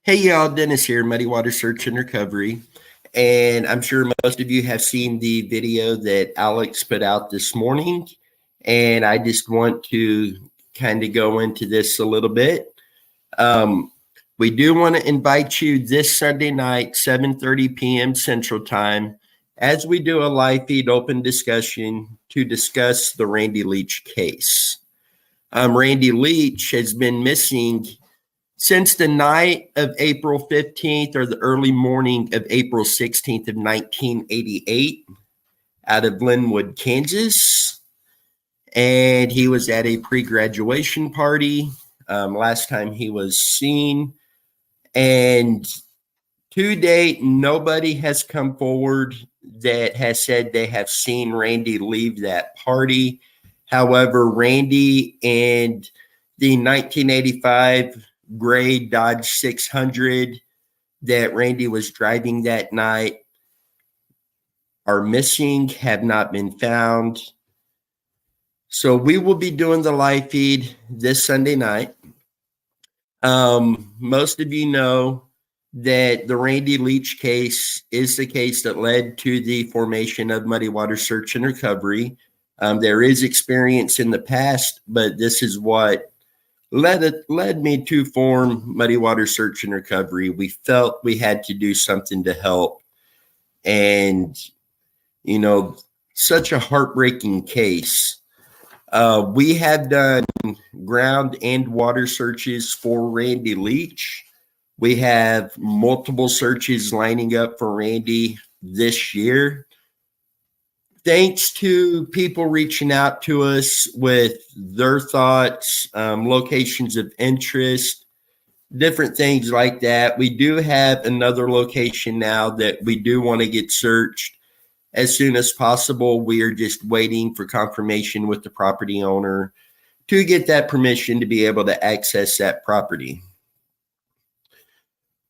Hey y'all, Dennis here, Muddy Water Search and Recovery. And I'm sure most of you have seen the video that Alex put out this morning. And I just want to kind of go into this a little bit. We do want to invite you this Sunday night, 7:30 p.m. Central Time, as we do a live feed open discussion to discuss the Randy Leach case. Randy Leach has been missing since the night of April 15th or the early morning of April 16th of 1988 out of Linwood, Kansas. And he was at a pre-graduation party last time he was seen. And to date, nobody has come forward that has said they have seen Randy leave that party. However, Randy and the 1985 gray Dodge 600 that Randy was driving that night are missing, have not been found. So we will be doing the live feed this Sunday night. Most of you know that the Randy Leach case is the case that led to the formation of Muddy Water Search and Recovery. There is experience in the past, but this is what led me to form Muddy Water Search and Recovery. We felt we had to do something to help. And, such a heartbreaking case. We have done ground and water searches for Randy Leach. We have multiple searches lining up for Randy this year. Thanks to people reaching out to us with their thoughts, locations of interest, different things like that. We do have another location now that we do want to get searched as soon as possible. We are just waiting for confirmation with the property owner to get that permission to be able to access that property.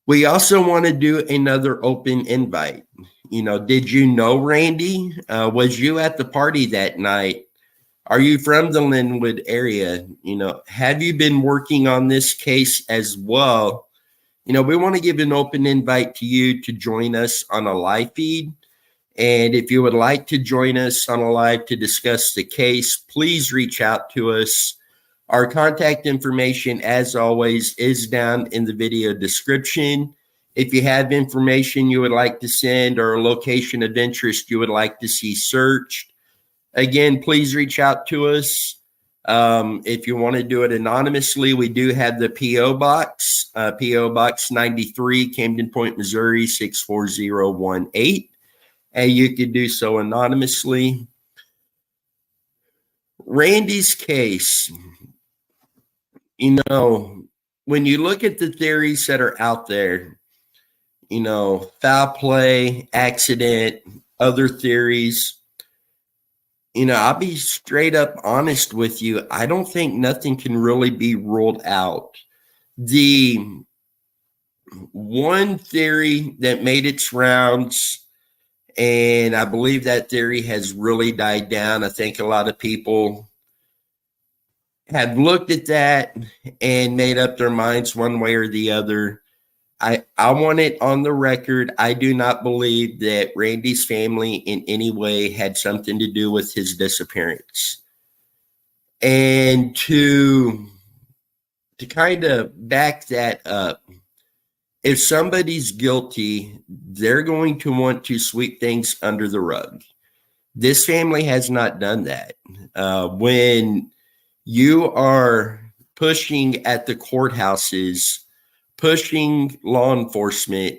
We also want to do another open invite. Did you know Randy? Was you at the party that night? Are you from the Linwood area? Have you been working on this case as well? We want to give an open invite to you to join us on a live feed. And if you would like to join us on a live to discuss the case, please reach out to us. Our contact information, as always, is down in the video description. If you have information you would like to send or a location of interest you would like to see searched, again, please reach out to us. If you want to do it anonymously, we do have the P.O. Box, P.O. Box 93, Camden Point, Missouri, 64018. And you could do so anonymously. Randy's case, when you look at the theories that are out there, foul play, accident, other theories, I'll be straight up honest with you. I don't think nothing can really be ruled out. The one theory that made its rounds, and I believe that theory has really died down. I think a lot of people have looked at that and made up their minds one way or the other. I want it on the record. I do not believe that Randy's family in any way had something to do with his disappearance. And to kind of back that up, if somebody's guilty, they're going to want to sweep things under the rug. This family has not done that. When you are pushing at the courthouses, pushing law enforcement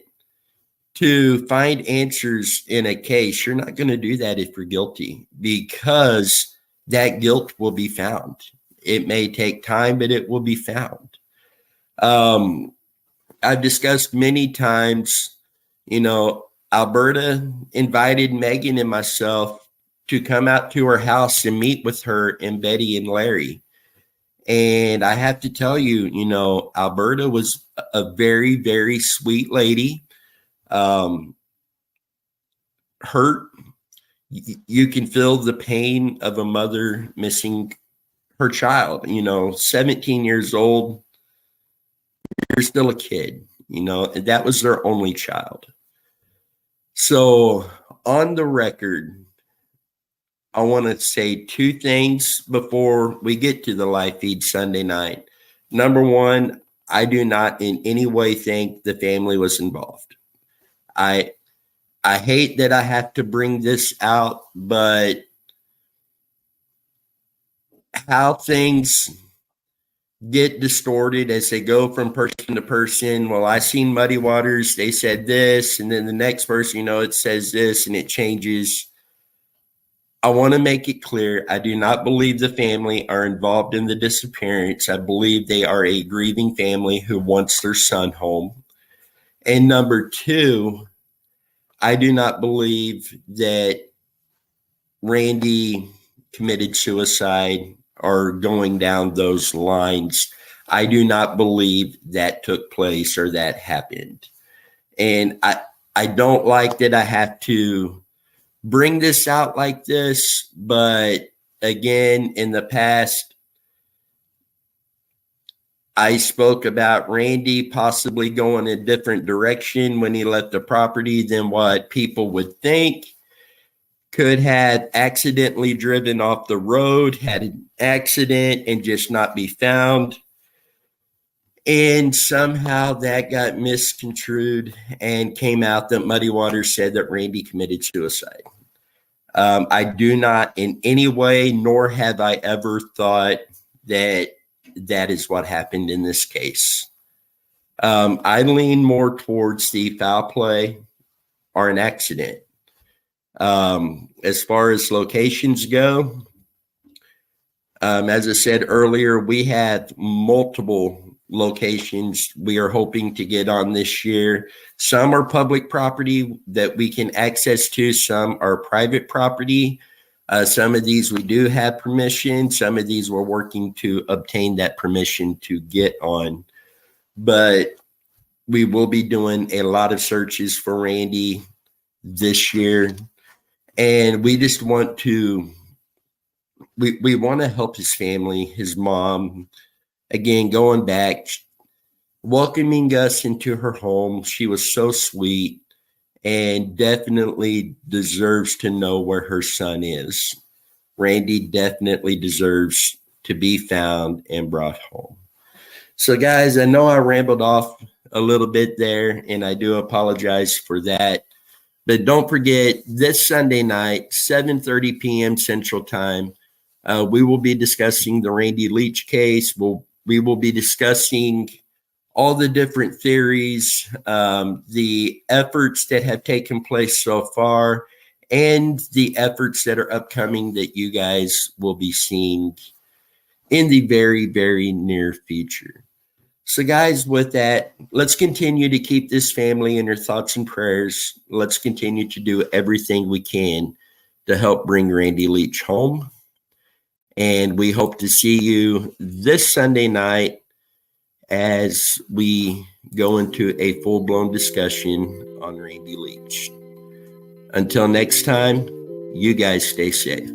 to find answers in a case, you're not going to do that if you're guilty, because that guilt will be found. It may take time, but it will be found. I've discussed many times, Alberta invited Megan and myself to come out to her house and meet with her and Betty and Larry. And I have to tell you, Alberta was a very, very sweet lady. Hurt. You can feel the pain of a mother missing her child. 17 years old, you're still a kid. and that was their only child. So on the record, I want to say two things before we get to the live feed Sunday night. Number one, I do not in any way think the family was involved. I hate that I have to bring this out, but how things get distorted as they go from person to person. Well, I seen Muddy Waters, they said this, and then the next person, it says this, and it changes. I want to make it clear, I do not believe the family are involved in the disappearance. I believe they are a grieving family who wants their son home. And number two, I do not believe that Randy committed suicide or going down those lines. I do not believe that took place or that happened. And I don't like that I have to bring this out like this, but again, in the past, I spoke about Randy possibly going a different direction when he left the property than what people would think. Could have accidentally driven off the road, had an accident, and just not be found. And somehow that got misconstrued and came out that Muddy Waters said that Randy committed suicide. I do not in any way, nor have I ever thought that that is what happened in this case. I lean more towards the foul play or an accident. As far as locations go, as I said earlier, we have multiple locations we are hoping to get on this year. Some are public property that we can access to. Some are private property. Some of these we do have permission. Some of these we're working to obtain that permission to get on. But we will be doing a lot of searches for Randy this year. And we just want to, we want to help his family, his mom. Again, going back, welcoming us into her home. She was so sweet and definitely deserves to know where her son is. Randy definitely deserves to be found and brought home. So, guys, I know I rambled off a little bit there, and I do apologize for that. But don't forget, this Sunday night, 7:30 p.m. Central Time, we will be discussing the Randy Leach case. We will be discussing all the different theories, the efforts that have taken place so far, and the efforts that are upcoming that you guys will be seeing in the very, very near future. So, guys, with that, let's continue to keep this family in your thoughts and prayers. Let's continue to do everything we can to help bring Randy Leach home. And we hope to see you this Sunday night as we go into a full-blown discussion on Randy Leach. Until next time, you guys stay safe.